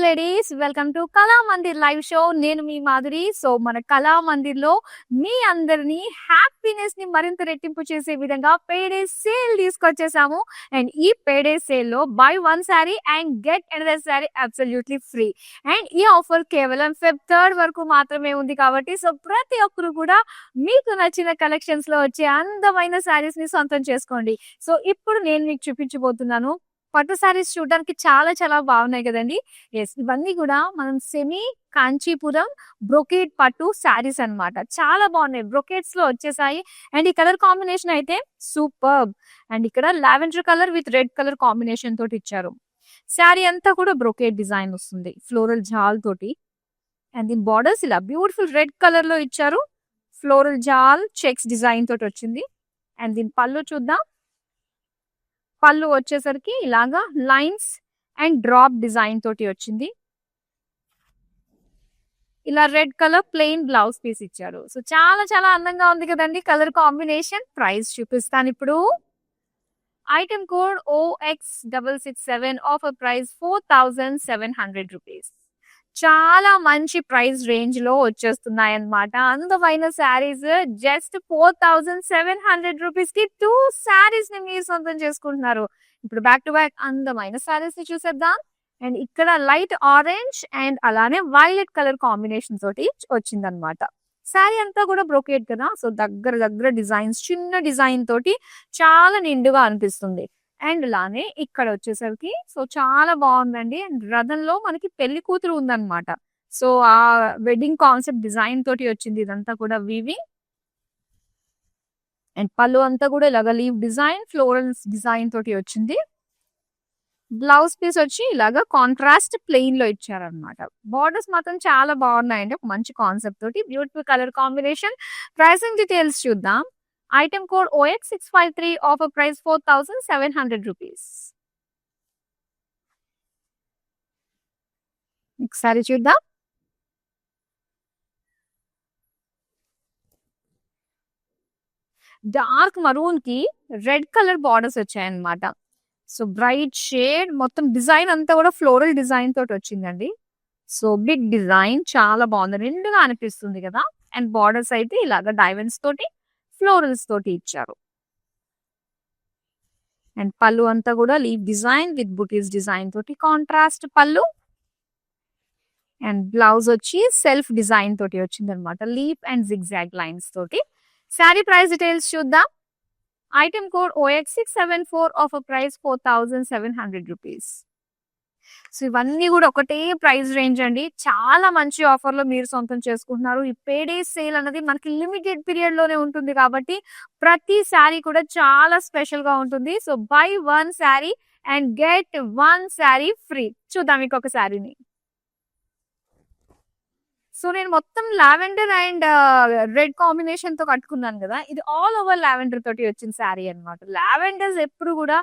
Ladies, welcome to కళా Mandir live show. నేను మీ Madhuri. So మన కళా మందిర్ లో మీ అందరినీ హ్యాపీనెస్ ని మరింత రెట్టింపు చేసే విధంగా పేడే సేల్ తీసుకొచ్చేసాము. అండ్ ఈ పేడే సేల్ లో by one sari and get another sari absolutely free. And ఈ ఆఫర్ కేవలం ఫెబ్ 3 వరకు మాత్రమే ఉంది కాబట్టి సో ప్రతి ఒక్కరు కూడా మీకు నచ్చిన కలెక్షన్స్ లో వచ్చే అందమైన శారీస్ ని సొంతం చేసుకోండి. సో ఇప్పుడు నేను మీకు చూపించబోతున్నాను పట్టు శారీస్. చూడడానికి చాలా చాలా బాగున్నాయి కదండి. ఎస్, ఇవన్నీ కూడా మనం సెమీ కాంచీపురం బ్రొకేట్ పట్టు శారీస్ అన్నమాట. చాలా బాగున్నాయి, బ్రొకేట్స్ లో వచ్చేసాయి. అండ్ ఈ కలర్ కాంబినేషన్ అయితే సూపర్బ్. అండ్ ఇక్కడ lavender colour with red colour combination తోటి ఇచ్చారు. శారీ అంతా కూడా బ్రొకేట్ డిజైన్ వస్తుంది ఫ్లోరల్ జాల్ తోటి. అండ్ దీని బార్డర్స్ ఇలా బ్యూటిఫుల్ రెడ్ కలర్ లో ఇచ్చారు. ఫ్లోరల్ జాల్ చెక్స్ డిజైన్ తోటి వచ్చింది. అండ్ దీని పళ్ళు చూద్దాం. పళ్ళు వచ్చేసరికి ఇలాగా లైన్స్ అండ్ డ్రాప్ డిజైన్ తోటి వచ్చింది. ఇలా red colour plain blouse piece ఇచ్చారు. సో చాలా చాలా అందంగా ఉంది కదండి కలర్ కాంబినేషన్. ప్రైస్ చూపిస్తాను ఇప్పుడు. Item code OX667, offer price 4700 rupees. చాలా మంచి ప్రైస్ రేంజ్ లో వచ్చేస్తున్నాయి అన్నమాట. అందమైన శారీస్ జస్ట్ 4700 రూపీస్ కి 2 శారీస్ ని మీరు సొంతం చేసుకుంటున్నారు. ఇప్పుడు బ్యాక్ టు బ్యాక్ అందమైన శారీస్ ని చూసేద్దాం. అండ్ ఇక్కడ లైట్ ఆరెంజ్ అండ్ అలానే వైలెట్ కలర్ కాంబినేషన్ తోటి వచ్చిందనమాట. శారీ అంతా కూడా బ్రోకేట్ కదా, సో దగ్గర దగ్గర డిజైన్స్, చిన్న డిజైన్ తోటి చాలా నిండుగా అనిపిస్తుంది. అండ్ అలానే ఇక్కడ వచ్చేసరికి సో చాలా బాగుందండి. అండ్ రథంలో మనకి పెళ్లి కూతురు ఉందన్నమాట. సో ఆ వెడ్డింగ్ కాన్సెప్ట్ డిజైన్ తోటి వచ్చింది ఇదంతా కూడా వీవింగ్. అండ్ పళ్ళు అంతా కూడా ఇలాగ లీవ్ డిజైన్, ఫ్లోరల్స్ డిజైన్ తోటి వచ్చింది. బ్లౌజ్ పీస్ వచ్చి ఇలాగా కాంట్రాస్ట్ ప్లెయిన్ లో ఇచ్చారనమాట. బార్డర్స్ మాత్రం చాలా బాగున్నాయండి, ఒక మంచి కాన్సెప్ట్ తోటి beautiful colour combination. Pricing details చూద్దాం. Item code OX653, offer price 4700 rupees. ఒకసారి చూద్దాం. డార్క్ మరూన్ కి రెడ్ కలర్ బార్డర్స్ వచ్చాయన్నమాట. సో బ్రైట్ షేడ్, మొత్తం డిజైన్ అంతా కూడా ఫ్లోరల్ డిజైన్ తోటి వచ్చిందండి. సో బిగ్ డిజైన్ చాలా బాగుంది, నిండుగా అనిపిస్తుంది కదా. అండ్ బార్డర్స్ అయితే ఇలాగా డైమండ్స్ తోటి ఫ్లోరల్స్ తోటి ఇచ్చారు. అండ్ పళ్ళు అంతా కూడా leave design with buttis design తోటి కాంట్రాస్ట్ పళ్ళు. అండ్ బ్లౌజ్ వచ్చి సెల్ఫ్ డిజైన్ తోటి వచ్చింది అనమాట, లీఫ్ అండ్ జిగ్జాగ్ లైన్స్ తోటి. శారీ ప్రైస్ డీటెయిల్స్ చూద్దాం. Item code OX674, offer price 4700 rupees. So ఇవన్నీ కూడా ఒకటే ప్రైస్ రేంజ్ అండి. చాలా మంచి ఆఫర్ లో మీరు సొంతం చేసుకుంటున్నారు. ఈ పేడే సేల్ అనేది మనకి లిమిటెడ్ పీరియడ్ లోనే ఉంటుంది కాబట్టి ప్రతి శారీ కూడా చాలా స్పెషల్ గా ఉంటుంది. So by one sari and get one sari free. చూద్దాం ఇంకొక శారీని. సో నేను మొత్తం లావెండర్ అండ్ రెడ్ కాంబినేషన్ తో కట్టుకున్నాను కదా. ఇది ఆల్ ఓవర్ లావెండర్ తోటి వచ్చిన శారీ అనమాట. లావెండర్స్ ఎప్పుడు కూడా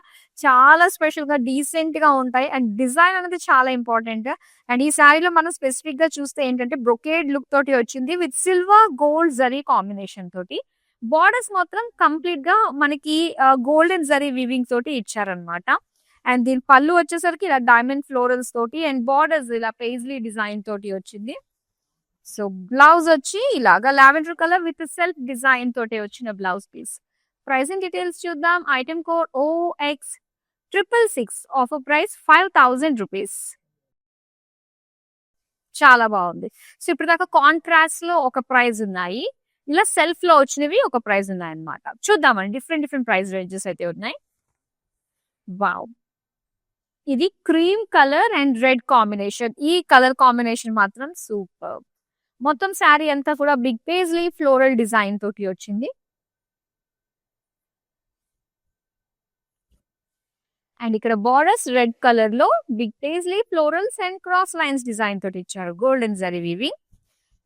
చాలా స్పెషల్ గా డీసెంట్ గా ఉంటాయి. అండ్ డిజైన్ అనేది చాలా ఇంపార్టెంట్. అండ్ ఈ శారీలో మనం స్పెసిఫిక్ గా చూస్తే ఏంటంటే బ్రొకేడ్ లుక్ తోటి వచ్చింది with silver gold zari combination తోటి. బార్డర్స్ మాత్రం కంప్లీట్ గా మనకి గోల్డెన్ జరీ వీవింగ్ తోటి ఇచ్చారనమాట. అండ్ దీని పళ్ళు వచ్చేసరికి ఇలా డైమండ్ ఫ్లోరల్స్ తోటి అండ్ బార్డర్స్ ఇలా పేజ్లీ డిజైన్ తోటి వచ్చింది. సో బ్లౌజ్ వచ్చి ఇలాగా lavender colour with self design తోటి వచ్చిన బ్లౌజ్ పీస్. ప్రైసింగ్ డీటెయిల్స్ చూద్దాం. Item code OX666, offer price 5000 rupees. చాలా బాగుంది. సో ఇప్పుడు దాకా కాంట్రాస్ట్ లో ఒక ప్రైస్ ఉన్నాయి, ఇలా సెల్ఫ్ లో వచ్చినవి ఒక ప్రైస్ ఉన్నాయి అనమాట. చూద్దామండి, డిఫరెంట్ డిఫరెంట్ ప్రైస్ రేంజెస్ అయితే ఉన్నాయి. వావ్, ఇది cream colour and red combination. ఈ కలర్ కాంబినేషన్ మాత్రం సూపర్. మొత్తం శారీ అంతా కూడా బిగ్ పేజ్లీ ఫ్లోరల్ డిజైన్ తోటి వచ్చింది. అండ్ ఇక్కడ బార్డర్స్ రెడ్ కలర్ లో big paisley florals and cross lines design తోటి ఇచ్చారు, గోల్డెన్ జరీ వీవింగ్.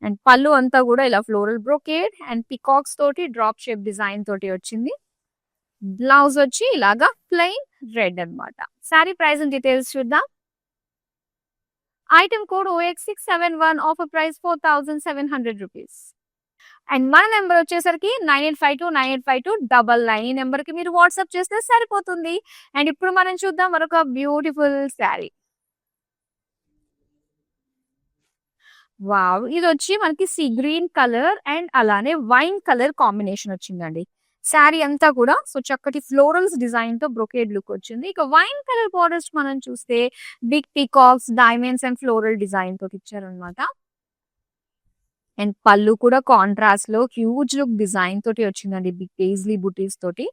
అండ్ పళ్ళు అంతా కూడా ఇలా ఫ్లోరల్ బ్రోకేడ్ అండ్ పికాక్స్ తోటి డ్రాప్ షేప్ డిజైన్ తోటి వచ్చింది. బ్లౌజ్ వచ్చి ఇలాగా ప్లెయిన్ రెడ్ అన్నమాట. శారీ ప్రైస్ డీటెయిల్స్ చూద్దాం. Item code OX671, offer price 4700 rupees. And మన నెంబర్ వచ్చేసరికి 9852985299. ఈ నెంబర్ కి మీరు వాట్సాప్ చేస్తే సరిపోతుంది. అండ్ ఇప్పుడు మనం చూద్దాం మరొక బ్యూటిఫుల్ శారీ. వావ్! ఇదొచ్చి మనకి సీ గ్రీన్ కలర్ అండ్ అలానే వైన్ కలర్ కాంబినేషన్ వచ్చిందండి. శారీ అంతా కూడా సో, చక్కటి ఫ్లోరల్స్ డిజైన్‌తో బ్రొకేడ్ లుక్ వచ్చింది. ఇక వైన్ కలర్ బోర్డర్స్ మనం చూస్తే big peacocks, diamonds and floral design తోటి ఇచ్చారనమాట. అండ్ పళ్ళు కూడా కాంట్రాస్ట్‌లో హ్యూజ్ లుక్ డిజైన్ తోటి వచ్చిందండి. బిగ్ పేజ్లీ బుటీస్ తోటి.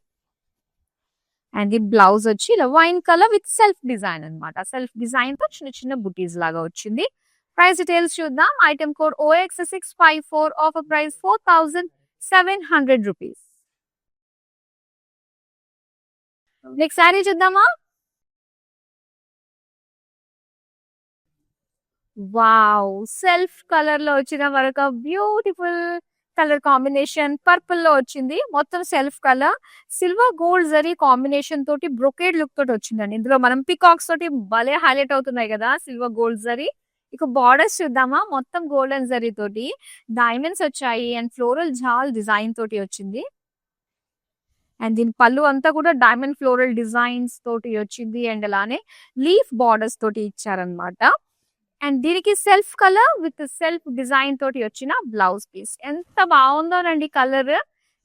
అండ్ ఈ బ్లౌజ్ వచ్చి ఇలా wine colour with self design అన్నమాట. సెల్ఫ్ డిజైన్‌తో చిన్న చిన్న బుటీస్ లాగా వచ్చింది. ప్రైస్ డీటెయిల్స్ చూద్దాం. Item code OX654 offer price 4700 rupees. Next sari చూద్దామా? వావ్! సెల్ఫ్ కలర్‌లో వచ్చిన మరొక బ్యూటిఫుల్ కలర్ కాంబినేషన్ పర్పుల్‌లో వచ్చింది. మొత్తం self colour. Silver gold zari combination తోటి బ్రొకేడ్ లుక్ తోటి వచ్చిందండి. ఇందులో మనం పీకాక్స్ తోటి భలే హైలైట్ అవుతున్నాయి కదా! Silver gold zari. ఇక బోర్డర్స్ చూద్దామా? మొత్తం గోల్డెన్ జరీ తోటి డైమండ్స్ వచ్చాయి అండ్ ఫ్లోరల్ జాల్ డిజైన్ తోటి వచ్చింది. అండ్ దీని పళ్ళు అంతా కూడా డైమండ్ ఫ్లోరల్ డిజైన్స్ తోటి వచ్చింది. అండ్ అలానే లీఫ్ బోర్డర్స్ తోటి ఇచ్చారన్నమాట. అండ్ దీనికి self colour with self design తోటి వచ్చిన బ్లౌజ్ పీస్. ఎంత బాగుందోనండి కలర్.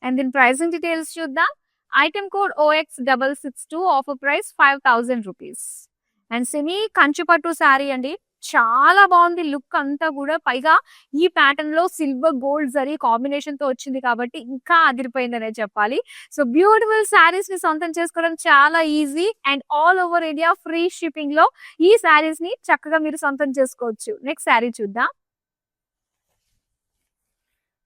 అండ్ దీని ప్రైసింగ్ డీటెయిల్స్ చూద్దాం. Item code OX662 offer price 5000 rupees. And semi Kanchipattu sari అండి. చాలా బాగుంది లుక్ అంతా కూడా. పైగా ఈ ప్యాటర్న్ లో సిల్వర్ గోల్డ్ జరీ కాంబినేషన్ తో వచ్చింది కాబట్టి ఇంకా అదిరిపోయిందనే చెప్పాలి. సో బ్యూటిఫుల్ శారీస్ ని సొంతం చేసుకోవడం చాలా easy and all over India free shipping లో ఈ శారీస్ ని చక్కగా మీరు సొంతం చేసుకోవచ్చు. నెక్స్ట్ శారీ చూద్దాం.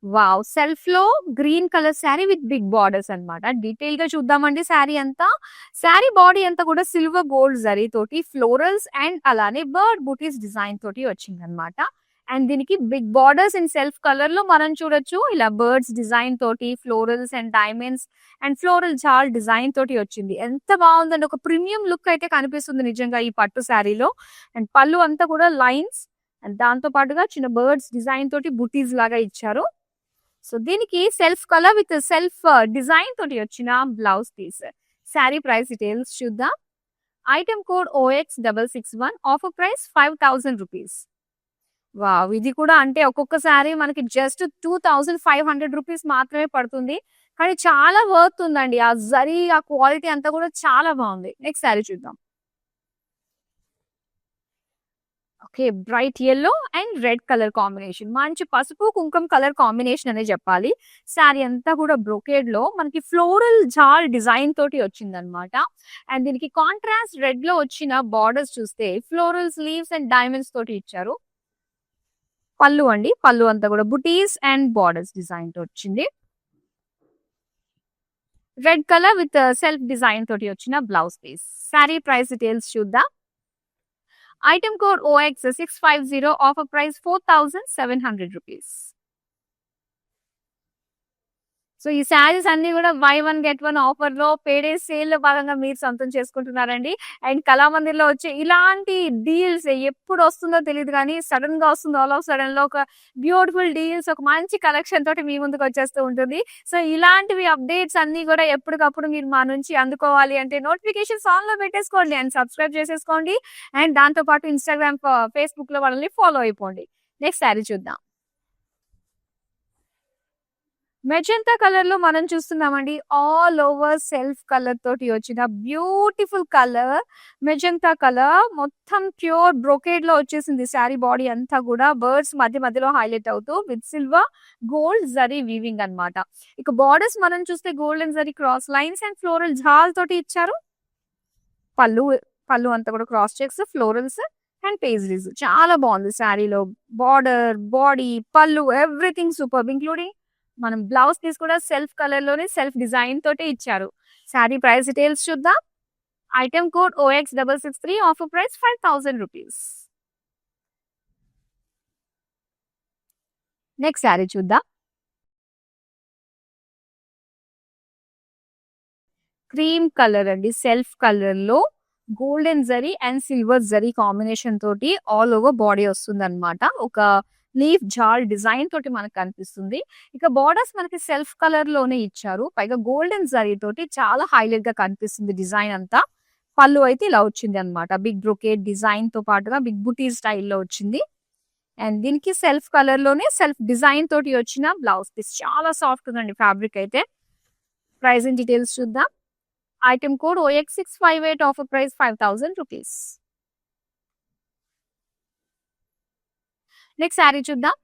వావ్! సెల్ఫ్ లో green colour sari with big borders అన్నమాట. డీటెయిల్ గా చూద్దామండి శారీ అంతా. శారీ బాడీ అంతా కూడా సిల్వర్ గోల్డ్ జరీ తోటి ఫ్లోరల్స్ అండ్ అలానే బర్డ్ బూటీస్ డిజైన్ తోటి వచ్చిందన్నమాట. అండ్ దీనికి big borders in self colour లో మనం చూడొచ్చు. ఇలా బర్డ్స్ డిజైన్ తోటి florals and diamonds and floral jaal design తోటి వచ్చింది. ఎంత బాగుందండి. ఒక ప్రీమియం లుక్ అయితే కనిపిస్తుంది నిజంగా ఈ పట్టు శారీలో. అండ్ పళ్ళు అంతా కూడా లైన్స్ అండ్ దాంతో పాటుగా చిన్న బర్డ్స్ డిజైన్ తోటి బుటీస్ లాగా ఇచ్చారు. సో దీనికి self colour with self design తోటి వచ్చిన blouse piece. Sari price details చూద్దాం. Item code OX661 offer price 5000 rupees. Wow! ఇది కూడా అంటే ఒక్కొక్క శారీ మనకి జస్ట్ 2500 రూపీస్ మాత్రమే పడుతుంది. కానీ చాలా వర్త్ ఉందండి. ఆ జరీ ఆ క్వాలిటీ అంతా కూడా చాలా బాగుంది. నెక్స్ట్ శారీ చూద్దాం. Okay. Bright yellow and red colour combination. మంచి పసుపు, కుంకుమ కలర్ కాంబినేషన్ అనే చెప్పాలి. శారీ అంతా కూడా బ్రొకేడ్‌లో మనకి ఫ్లోరల్ జాల్ డిజైన్ తోటి వచ్చిందనమాట. అండ్ దీనికి కాంట్రాస్ట్ రెడ్‌లో వచ్చిన బార్డర్స్ చూస్తే ఫ్లోరల్స్, లీవ్స్ అండ్ డైమండ్స్ తోటి ఇచ్చారు. పళ్ళు అండి. పళ్ళు అంతా కూడా బుటీస్ అండ్ బార్డర్స్ డిజైన్ తో వచ్చింది. Red colour with self design తోటి వచ్చిన blouse piece. Sari price details చూద్దాం. Item code OX650 offer price 4700 rupees. So ఈ శారీస్ అన్ని కూడా buy one get one offer లో పేడే సేల్ లో భాగంగా మీరు సొంతం చేసుకుంటున్నారండి. అండ్ కళామందిర్లో వచ్చే ఇలాంటి డీల్స్ ఎప్పుడు వస్తుందో తెలియదు కానీ సడన్ గా వస్తుంది. ఆల్ ఆఫ్ సడన్ లో ఒక బ్యూటిఫుల్ డీల్స్ ఒక మంచి కలెక్షన్ తోటి మీ ముందుకు వచ్చేస్తూ ఉంటుంది. సో ఇలాంటివి అప్డేట్స్ అన్ని కూడా ఎప్పటికప్పుడు మీరు మా నుంచి అందుకోవాలి అంటే నోటిఫికేషన్స్ ఆన్ లో పెట్టేసుకోండి అండ్ సబ్స్క్రైబ్ చేసేసుకోండి. అండ్ దాంతో పాటు ఇన్స్టాగ్రామ్, ఫేస్బుక్ లో వాళ్ళని ఫాలో అయిపోండి. నెక్స్ట్ శారీ చూద్దాం. మెజంతా కలర్ లో మనం చూస్తున్నామండి. ఆల్ ఓవర్ సెల్ఫ్ కలర్ తోటి వచ్చిన బ్యూటిఫుల్ కలర్ మెజంతా కలర్. మొత్తం ప్యూర్ బ్రొకేడ్ లో వచ్చేసింది శారీ బాడీ అంతా కూడా. బర్డ్స్ మధ్య మధ్యలో హైలైట్ అవుతూ with silver gold zari weaving అన్నమాట. ఇక బార్డర్స్ మనం చూస్తే golden zari cross lines and floral jaal తోటి ఇచ్చారు. పళ్ళు పళ్ళు అంతా కూడా cross checks, florals and paisleys. చాలా బాగుంది శారీలో. Border, body, pallu everything super. Including మనం బ్లౌజ్ పీస్ కూడా సెల్ఫ్ కలర్ లోనే సెల్ఫ్ డిజైన్ తోటే ఇచ్చారు. శారీ ప్రైస్ డీటెయిల్స్ చూద్దాం. Item code OX663 offer price 5000 rupees. Next sari చూద్దాం. క్రీమ్ కలర్ అండి. సెల్ఫ్ కలర్ లో golden zari and silver zari combination తోటి ఆల్ ఓవర్ బాడీ వస్తుంది అనమాట. ఒక లీఫ్ జాల్ డిజైన్ తోటి మనకు కనిపిస్తుంది. ఇక బార్డర్స్ మనకి సెల్ఫ్ కలర్ లోనే ఇచ్చారు. పైగా గోల్డెన్ జరీ తోటి చాలా హైలైట్ గా కనిపిస్తుంది డిజైన్ అంతా. పళ్ళు అయితే ఇలా వచ్చింది అనమాట. బిగ్ బ్రొకేట్ డిజైన్ తో పాటుగా బిగ్ బుటీ స్టైల్లో వచ్చింది. అండ్ దీనికి సెల్ఫ్ కలర్ లోనే సెల్ఫ్ డిజైన్ తోటి వచ్చిన బ్లౌజ్ పీస్. చాలా సాఫ్ట్ ఉందండి ఫ్యాబ్రిక్ అయితే. ప్రైస్ అండ్ డీటెయిల్స్ చూద్దాం. Item code OX658, offer price 5000 rupees. Next sari చూద్దాం.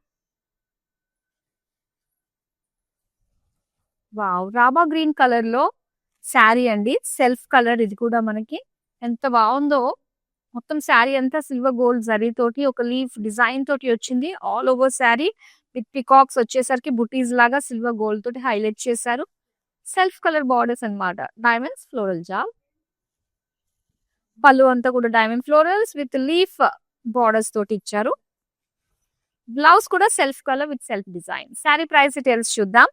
వావ్! రామా గ్రీన్ కలర్ లో శారీ అండి. సెల్ఫ్ కలర్ ఇది కూడా మనకి ఎంత బాగుందో. మొత్తం శారీ అంతా సిల్వర్ గోల్డ్ జరీ తోటి ఒక లీఫ్ డిజైన్ తోటి వచ్చింది. All over sari with peacocks వచ్చేసరికి బుటీస్ లాగా సిల్వర్ గోల్డ్ తోటి హైలైట్ చేశారు. సెల్ఫ్ కలర్ బార్డర్స్ అన్నమాట. Diamonds floral jaal. పళ్ళు అంతా కూడా diamond florals with leaf borders తోటి ఇచ్చారు. బ్లౌజ్ కూడా self colour with self design. Sari price details చూద్దాం.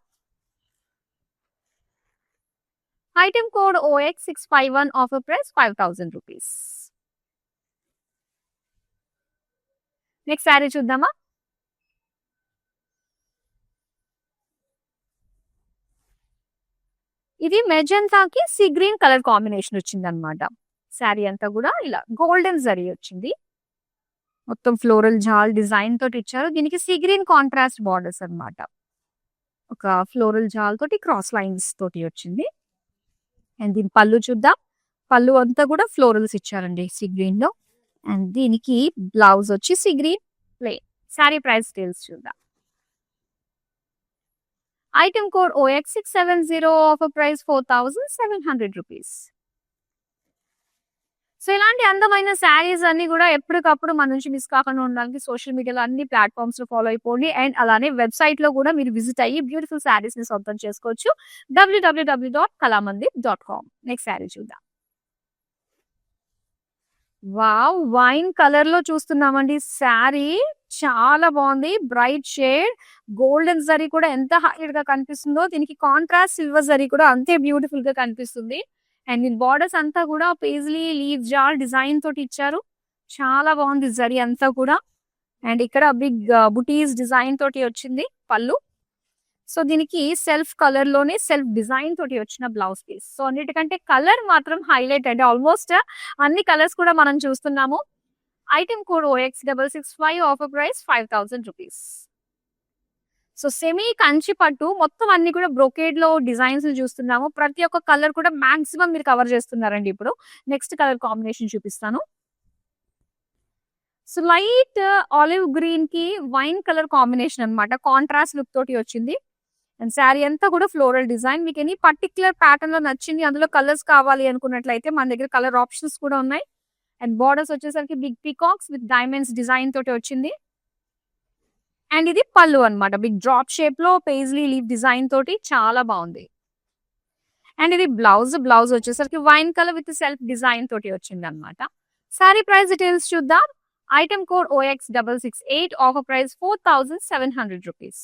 Item code OX651, offer price 5000 rupees. Next sari చూద్దామా. ఇది మెజంతాకి సీ గ్రీన్ కలర్ కాంబినేషన్ వచ్చింది అనమాట. శారీ అంతా కూడా ఇలా గోల్డెన్ జరీ వచ్చింది. మొత్తం ఫ్లోరల్ జాల్ డిజైన్ తోటి ఇచ్చారు. దీనికి సీ గ్రీన్ కాంట్రాస్ట్ బార్డర్స్ అన్నమాట. ఒక ఫ్లోరల్ జాల్ తోటి క్రాస్ లైన్స్ తోటి వచ్చింది. అండ్ దీని పళ్ళు చూద్దాం. పళ్ళు అంతా కూడా ఫ్లోరల్స్ ఇచ్చారండి సీ గ్రీన్ లో. అండ్ దీనికి బ్లౌజ్ వచ్చి sea green plain. Sari price details చూద్దాం. Item code OX670, offer price 4700 rupees. So ఇలాంటి అందమైన శారీస్ అన్ని కూడా ఎప్పటికప్పుడు మన నుంచి మిస్ కాకుండా ఉండడానికి సోషల్ మీడియాలో అన్ని ప్లాట్ఫామ్స్ లో ఫాలో అయిపోండి. అండ్ అలానే వెబ్సైట్ లో కూడా మీరు విజిట్ అయ్యి బ్యూటిఫుల్ శారీస్ ని సొంతం చేసుకోవచ్చు. www.kalamandir.com. నెక్స్ట్ శారీ చూద్దాం. వావ్! వైన్ కలర్ లో చూస్తున్నామండి. శారీ చాలా బాగుంది. బ్రైట్ షేడ్ గోల్డెన్ జరీ కూడా ఎంత హైలైట్ గా కనిపిస్తుందో, దీనికి కాంట్రాస్ట్ సిల్వర్ జరీ కూడా అంతే బ్యూటిఫుల్ గా కనిపిస్తుంది. అండ్ దీని బార్డర్స్ అంతా కూడా పేజ్లీ లీవ్ జాల్ డిజైన్ తోటి ఇచ్చారు. చాలా బాగుంది జరీ అంతా కూడా. అండ్ ఇక్కడ బిగ్ బుటీస్ డిజైన్ తోటి వచ్చింది పళ్ళు. సో దీనికి సెల్ఫ్ కలర్ లోనే సెల్ఫ్ డిజైన్ తోటి వచ్చిన బ్లౌజ్ పీస్. సో అన్నిటికంటే కలర్ మాత్రం హైలైట్ అండి. ఆల్మోస్ట్ అన్ని కలర్స్ కూడా మనం చూస్తున్నాము. Item code OX665, offer price 5000 rupees. So semi Kanchi పట్టు మొత్తం అన్ని కూడా బ్రొకేడ్ లో డిజైన్స్ చూస్తున్నాము. ప్రతి ఒక్క కలర్ కూడా మాక్సిమం మీరు కవర్ చేస్తున్నారండి. ఇప్పుడు నెక్స్ట్ కలర్ కాంబినేషన్ చూపిస్తాను. సో లైట్ ఆలివ్ గ్రీన్ కి వైన్ కలర్ కాంబినేషన్ అన్నమాట. కాంట్రాస్ట్ లుక్ తోటి వచ్చింది. అండ్ శారీ అంతా కూడా ఫ్లోరల్ డిజైన్. మీకు ఎనీ పర్టికులర్ ప్యాటర్న్ లో నచ్చింది, అందులో కలర్స్ కావాలి అనుకున్నట్లయితే మన దగ్గర కలర్ ఆప్షన్స్ కూడా ఉన్నాయి. అండ్ బార్డర్స్ వచ్చేసరికి big peacocks with diamonds design తోటి వచ్చింది. అండ్ ఇది పళ్ళు అన్నమాట. బిగ్ డ్రాప్ షేప్ లో పేజ్లీ లీవ్ డిజైన్ తోటి చాలా బాగుంది. అండ్ ఇది బ్లౌజ్. బ్లౌజ్ వచ్చేసరికి wine colour with self design తోటి వచ్చింది అనమాట. శారీ ప్రైస్ డీటెయిల్స్ చూద్దాం. Item code OX668, offer price 4700 rupees.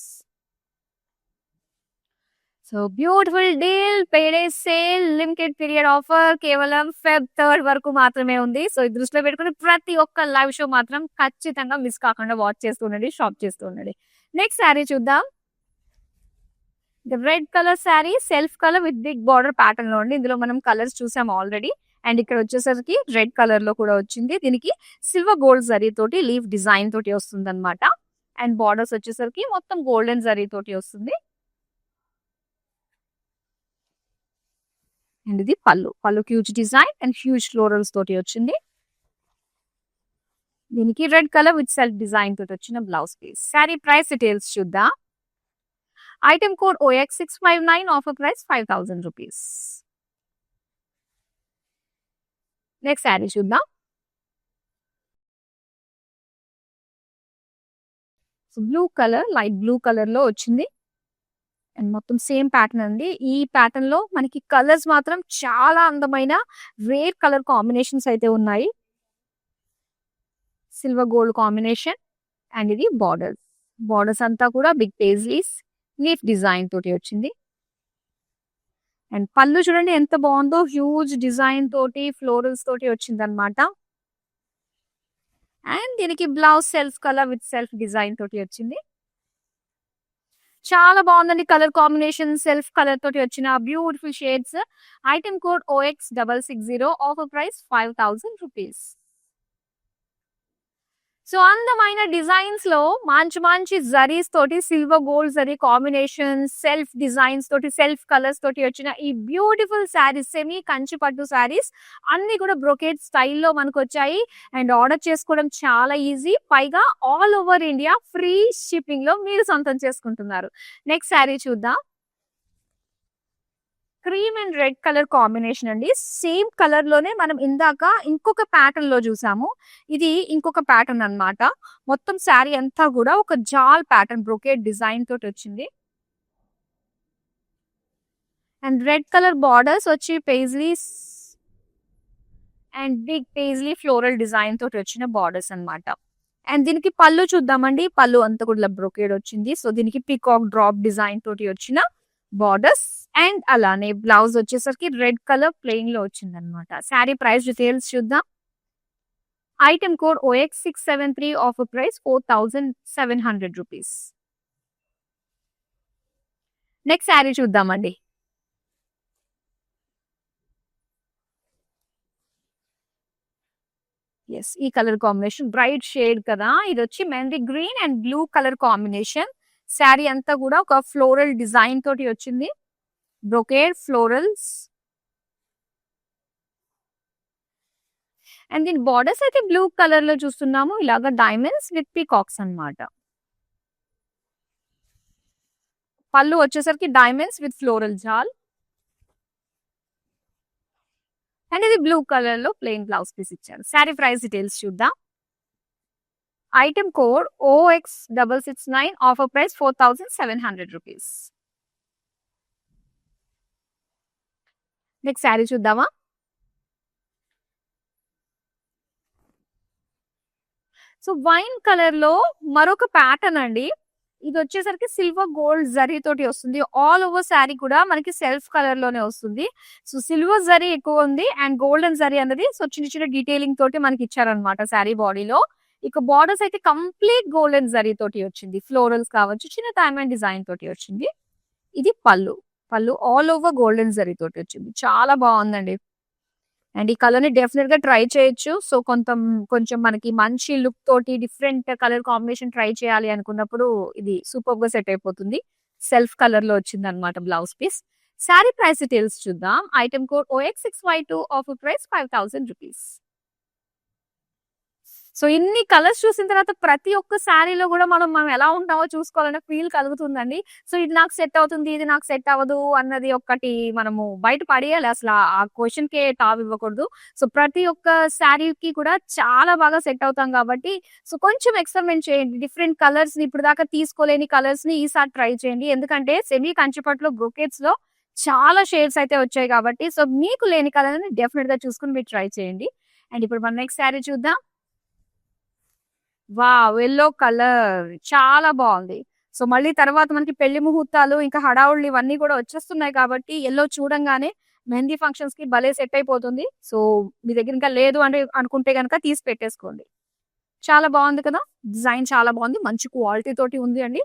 So beautiful deal, payday sale, limited period offer కేవలం Feb 3 వరకు మాత్రమే ఉంది. సో ఇది దృష్టిలో పెట్టుకుని ప్రతి ఒక్క లైవ్ షో మాత్రం ఖచ్చితంగా మిస్ కాకుండా వాచ్ చేస్తుండండి, షాప్ చేస్తుండండి. నెక్స్ట్ శారీ చూద్దాం. Red colour sari, self colour with big border pattern లో ఉంది. ఇందులో మనం కలర్స్ చూసాం ఆల్రెడీ. అండ్ ఇక్కడ వచ్చేసరికి రెడ్ కలర్ లో కూడా వచ్చింది. దీనికి సిల్వర్ గోల్డ్ జరీ తోటి లీఫ్ డిజైన్ తోటి వస్తుంది అనమాట. అండ్ బార్డర్స్ వచ్చేసరికి మొత్తం గోల్డెన్ జరీ తోటి వస్తుంది. అండ్ ఇది pallu. Pallu huge design and huge florals తోటి వచ్చింది. దీనికి red colour with self design తోటి వచ్చిన blouse piece. Sari price details చూద్దాం. Item code OX659, offer price 5000 rupees. Next sari చూద్దాం. Blue colour, light blue colour లో వచ్చింది. అండ్ మొత్తం సేమ్ ప్యాటర్న్ అండి. ఈ ప్యాటర్న్ లో మనకి కలర్స్ మాత్రం చాలా అందమైన రేర్ కలర్ కాంబినేషన్స్ అయితే ఉన్నాయి. Silver gold combination. అండ్ ఇది బార్డర్స్. బార్డర్స్ అంతా కూడా బిగ్ పేజ్లీస్ లీఫ్ డిజైన్ తోటి వచ్చింది. అండ్ పళ్ళు చూడండి ఎంత బాగుందో. హ్యూజ్ డిజైన్ తోటి ఫ్లోరల్స్ తోటి వచ్చింది అనమాట. అండ్ దీనికి blouse self colour with self design తోటి వచ్చింది. చాలా బాగుందండి కలర్ కాంబినేషన్. సెల్ఫ్ కలర్ తోటి వచ్చిన beautiful shades. Item code OX660, offer price 5000 rupees. So అందమైన డిజైన్స్ లో మంచి మంచి జరీస్ తోటి silver gold zari combination, self designs తోటి, సెల్ఫ్ కలర్స్ తోటి వచ్చిన ఈ బ్యూటిఫుల్ శారీస్, సెమీ కంచి పట్టు శారీస్ అన్ని కూడా బ్రొకేట్ స్టైల్లో మనకు వచ్చాయి. అండ్ ఆర్డర్ చేసుకోవడం చాలా ఈజీ, పైగా all over India free shipping లో మీరు సొంతం చేసుకుంటున్నారు. నెక్స్ట్ శారీ చూద్దాం. Cream and red colour combination అండి. సేమ్ కలర్ లోనే మనం ఇందాక ఇంకొక ప్యాటర్న్ లో చూసాము. ఇది ఇంకొక ప్యాటర్న్ అన్నమాట. మొత్తం శారీ అంతా కూడా ఒక జాల్ ప్యాటర్న్ బ్రొకేట్ డిజైన్ తోటి వచ్చింది. అండ్ రెడ్ కలర్ బార్డర్స్ వచ్చి paisleys and big paisley floral design తోటి వచ్చిన బార్డర్స్ అన్నమాట. అండ్ దీనికి పళ్ళు చూద్దామండి. పళ్ళు అంతా కూడా బ్రొకేడ్ వచ్చింది. సో దీనికి పికాక్ డ్రాప్ డిజైన్ తోటి వచ్చిన బార్డర్స్. అండ్ అలానే బ్లౌజ్ వచ్చేసరికి రెడ్ కలర్ ప్లెయిన్ లో వచ్చింది అనమాట. శారీ ప్రైస్ డీటెయిల్స్ చూద్దాం. Item code OX673, offer price 4700 rupees. Next sari చూద్దామండి. ఎస్, ఈ కలర్ కాంబినేషన్ బ్రైట్ షేడ్ కదా. ఇది వచ్చి mehndi green and blue colour combination. Sari అంతా కూడా ఒక ఫ్లోరల్ డిజైన్ తోటి వచ్చింది. బ్రొకేడ్ ఫ్లోరల్స్ అండ్ దీని బార్డర్స్ అయితే బ్లూ కలర్ లో చూస్తున్నాము. ఇలాగా డైమండ్స్ విత్ పీకాక్స్ అన్నమాట. పళ్ళు వచ్చేసరికి diamonds with floral jaal. And ఇది బ్లూ కలర్ లో ప్లెయిన్ బ్లౌజ్ పీస్ ఇచ్చారు. శారీ ప్రైస్ డీటెయిల్స్ చూద్దాం. Item code OX669, offer price 4700 rupees. Next sari చూద్దామా. సో వైన్ కలర్ లో మరొక ప్యాటర్న్ అండి. ఇది వచ్చేసరికి సిల్వర్ గోల్డ్ జరీ తోటి వస్తుంది. ఆల్ ఓవర్ శారీ కూడా మనకి సెల్ఫ్ కలర్ లోనే వస్తుంది. సో సిల్వర్ జరీ ఎక్కువ ఉంది అండ్ గోల్డెన్ జరీ అన్నది సో చిన్న చిన్న డీటెయిలింగ్ తోటి మనకి ఇచ్చారనమాట శారీ బాడీలో. ఇక బార్డర్స్ అయితే కంప్లీట్ గోల్డెన్ జరీ తోటి వచ్చింది. ఫ్లోరల్స్ కావచ్చు, చిన్న డైమండ్ డిజైన్ తోటి వచ్చింది. ఇది పళ్ళు. పళ్ళు ఆల్ ఓవర్ గోల్డెన్ జరీ తోటి వచ్చింది. చాలా బాగుందండి. అండ్ ఈ కలర్ ని డెఫినెట్ గా ట్రై చేయొచ్చు. సో కొంచెం మనకి మంచి లుక్ తోటి డిఫరెంట్ కలర్ కాంబినేషన్ ట్రై చేయాలి అనుకున్నప్పుడు ఇది సూపర్ గా సెట్ అయిపోతుంది. సెల్ఫ్ కలర్ లో వచ్చింది అనమాట blouse piece. Sari price details చూద్దాం. Item code OX652, offer price 5000 rupees. So ఇన్ని కలర్స్ చూసిన తర్వాత ప్రతి ఒక్క శారీలో కూడా మనం ఎలా ఉంటామో చూసుకోవాలనే ఫీల్ కలుగుతుందండి. సో ఇది నాకు సెట్ అవుతుంది, ఇది నాకు సెట్ అవ్వదు అన్నది ఒక్కటి మనము బయట పడేయాలి. అసలు ఆ క్వశ్చన్ కే తావు ఇవ్వకూడదు. సో ప్రతి ఒక్క శారీకి కూడా చాలా బాగా సెట్ అవుతాం కాబట్టి సో కొంచెం ఎక్స్పెరిమెంట్ చేయండి. డిఫరెంట్ కలర్స్ ని ఇప్పుడు దాకా తీసుకోలేని కలర్స్ ని ఈసారి ట్రై చేయండి. ఎందుకంటే సెమీ కంచిపట్లో బ్రొకేట్స్ లో చాలా షేడ్స్ అయితే వచ్చాయి కాబట్టి సో మీకు లేని కలర్ ని డెఫినెట్ గా చూసుకుని మీరు ట్రై చేయండి. అండ్ ఇప్పుడు మనం నెక్స్ట్ శారీ చూద్దాం. వావ్! యెల్లో కలర్ చాలా బావుంది. సో, మళ్ళీ తర్వాత మనకి పెళ్లి ముహూర్తాలు, ఇంకా హడావుళ్ళు ఇవన్నీ కూడా వచ్చేస్తున్నాయి కాబట్టి, యెల్లో చూడంగానే మెహందీ ఫంక్షన్స్‌కి భలే సెట్ అయిపోతుంది. సో, మీ దగ్గర ఇంకా లేదు అంటే అనుకుంటే గనక తీసి పెట్టేసుకోండి. చాలా బావుంది కదా! డిజైన్ చాలా బావుంది. మంచి క్వాలిటీ తోటి ఉంది అండి.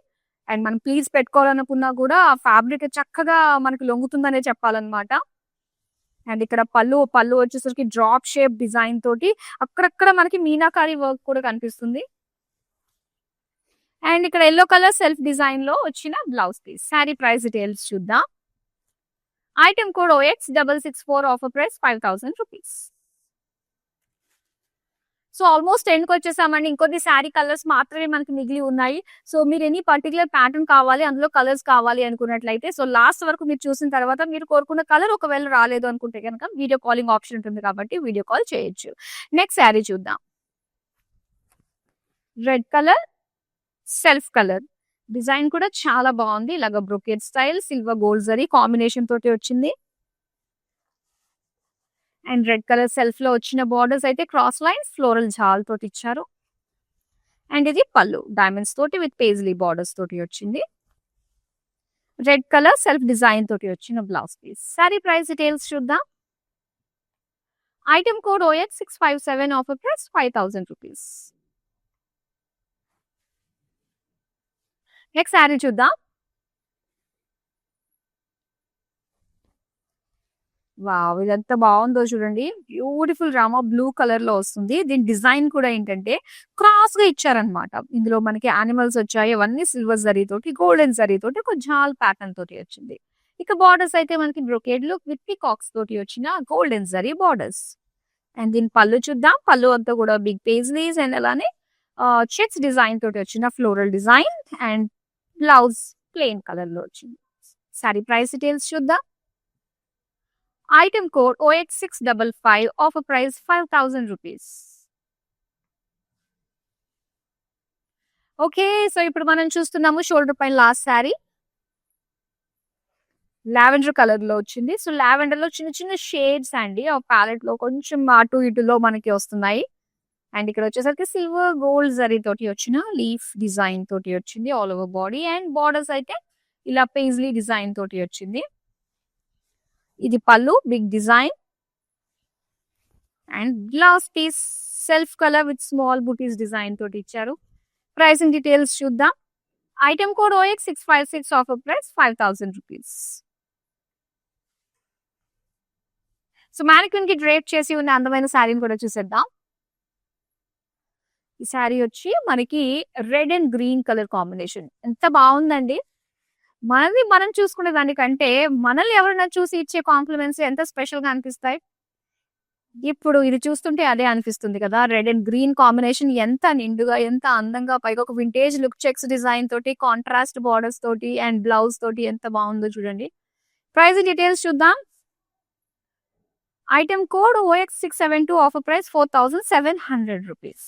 అండ్ మనం ప్లీట్స్ పెట్టుకోవాలనుకున్నా కూడా ఫ్యాబ్రిక్ చక్కగా మనకి లొంగుతుందనే చెప్పాలన్నమాట. అండ్ ఇక్కడ పళ్ళు వచ్చేసరికి డ్రాప్ షేప్ డిజైన్ తోటి అక్కడక్కడ మనకి మీనాకారి వర్క్ కూడా కనిపిస్తుంది. అండ్ ఇక్కడ యెల్లో కలర్ సెల్ఫ్ డిజైన్ లో వచ్చిన blouse piece. Sari price details చూద్దాం. Item code OX664, offer price 5000 rupees. So almost ఎండ్కి వచ్చేసామండి. ఇంకొన్ని శారీ కలర్స్ మాత్రమే మనకి మిగిలి ఉన్నాయి. సో మీరు ఎనీ పర్టికులర్ ప్యాటర్న్ కావాలి, అందులో కలర్స్ కావాలి అనుకున్నట్లయితే సో లాస్ట్ వరకు మీరు చూసిన తర్వాత మీరు కోరుకున్న కలర్ ఒకవేళ రాలేదు అనుకుంటే కనుక వీడియో కాలింగ్ ఆప్షన్ ఉంటుంది కాబట్టి వీడియో కాల్ చేయొచ్చు. నెక్స్ట్ శారీ చూద్దాం. Red colour self colour design కూడా చాలా బాగుంది. ఇలాగ brocade style silver gold zari combination తోటి వచ్చింది. అండ్ రెడ్ కలర్ సెల్ఫ్ లో వచ్చిన బార్డర్స్ అయితే క్రాస్ లైన్స్ ఫ్లోరల్ జాల్ తోటి ఇచ్చారు. అండ్ ఇది పళ్ళు డైమండ్స్ తోటి విత్ పేజ్లీ బార్డర్స్ తోటి వచ్చింది. రెడ్ కలర్ సెల్ఫ్ డిజైన్ తోటి వచ్చిన blouse piece. Sari price details చూద్దాం. Item code OX657, offer price 5000 rupees. Next sari చూద్దాం. వావ్! ఇదెంత బావుందో చూడండి. బ్యూటిఫుల్ రామా బ్లూ కలర్‌లో వస్తుంది. దీని డిజైన్ కూడా ఏంటంటే క్రాస్‌గా ఇచ్చారనమాట. ఇందులో మనకి యానిమల్స్ వచ్చాయి. అవన్నీ సిల్వర్ జరీతోటి, గోల్డెన్ జరీతోటి ఒక జాల్ ప్యాటర్న్ తోటి వచ్చింది. ఇక బార్డర్స్ అయితే మనకి బ్రొకేడ్‌లో విత్ పీకాక్స్ తోటి వచ్చిన గోల్డెన్ జరీ బార్డర్స్. అండ్ దీని పళ్ళు చూద్దాం. పళ్ళు అంతా కూడా బిగ్ పేజ్లీస్ అండ్ అలానే చెక్స్ డిజైన్ తోటి వచ్చిన floral design and blouse plain కలర్‌లో వచ్చింది. సారీ ప్రైస్ డీటెయిల్స్ చూద్దాం. Item code OX655, offer price 5,000 rupees. Okay. So, ఇప్పుడు మనం చూస్తున్నాము షోల్డర్ పైన లాస్ట్ సారీ. లావెండర్ కలర్‌లో వచ్చింది. సో, లావెండర్‌లో చిన్న చిన్న షేడ్స్ అండి. ఆ ప్యాలెట్‌లో కొంచెం అటు ఇటులో మనకి వస్తున్నాయి. అండ్ ఇక్కడ వచ్చేసరికి సిల్వర్ గోల్డ్ జరీ తోటి వచ్చిన లీఫ్ డిజైన్ తోటి వచ్చింది all over body. And borders అయితే ఇలా పేజ్లీ డిజైన్ తోటి వచ్చింది. ఇది పళ్ళు big design. And blouse piece self colour with small butis design తోటి ఇచ్చారు. ప్రైసింగ్ డీటెయిల్స్ చూద్దాం. Item code OX656, offer price 5,000 rupees. So, mannequin కి డ్రేప్ చేసి ఉన్న అందమైన శారీని కూడా చూసేద్దాం. ఈ శారీ వచ్చి మనకి red and green colour combination. ఎంత బాగుందండి. మనది మనం చూసుకునే దానికంటే మనల్ని ఎవరైనా చూసి ఇచ్చే కాంప్లిమెంట్స్ ఎంత స్పెషల్ గా అనిపిస్తాయి. ఇప్పుడు ఇది చూస్తుంటే అదే అనిపిస్తుంది కదా! రెడ్ అండ్ గ్రీన్ కాంబినేషన్ ఎంత నిండుగా, ఎంత అందంగా, పైగా ఒక వింటేజ్ లుక్ చెక్స్ డిజైన్ తోటి, కాంట్రాస్ట్ బార్డర్స్ తోటి అండ్ బ్లౌజ్ తోటి ఎంత బావుందో చూడండి. ప్రైస్ డీటెయిల్స్ చూద్దాం. Item code OX672, offer price 4,700 rupees.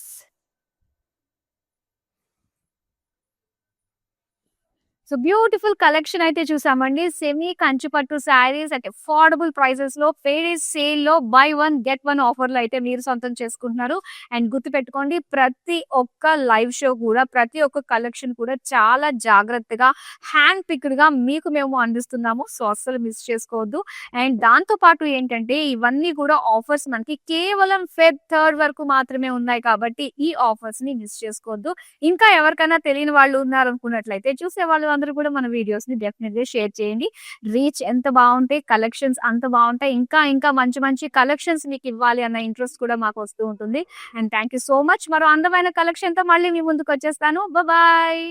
So, beautiful collection అయితే చూసామండి. Semi Kanchipattu saris at affordable ప్రైసెస్‌లో పేడే సేల్‌లో బై వన్ గెట్ వన్ ఆఫర్‌లో అయితే మీరు సొంతం చేసుకుంటున్నారు. అండ్ గుర్తుపెట్టుకోండి, ప్రతి ఒక్క లైవ్ షో కూడా, ప్రతి ఒక్క కలెక్షన్ కూడా చాలా జాగ్రత్తగా హ్యాండ్ పిక్డ్‌గా మీకు మేము అందిస్తున్నాము. సో, అస్సలు మిస్ చేసుకోవద్దు. అండ్ దాంతో పాటు ఏంటంటే ఇవన్నీ కూడా ఆఫర్స్ మనకి కేవలం ఫెబ్ 3 వరకు మాత్రమే ఉన్నాయి కాబట్టి ఈ ఆఫర్స్‌ని మిస్ చేసుకోవద్దు. ఇంకా ఎవరికైనా తెలియని వాళ్ళు ఉన్నారనుకున్నట్లయితే చూసేవాళ్ళు అందరూ కూడా మన వీడియోస్‌ని డెఫినెట్‌గా షేర్ చేయండి. రీచ్ ఎంత బావుంటే కలెక్షన్స్ అంత బావుంటాయి. ఇంకా ఇంకా మంచి మంచి కలెక్షన్స్ మీకివ్వాలి అన్న ఇంట్రెస్ట్ కూడా మాకు వస్తూ ఉంటుంది. And thank you so much. మరో అందమైన కలెక్షన్‌తో మళ్ళీ మీ ముందుకొచ్చేస్తాను. బాయ్.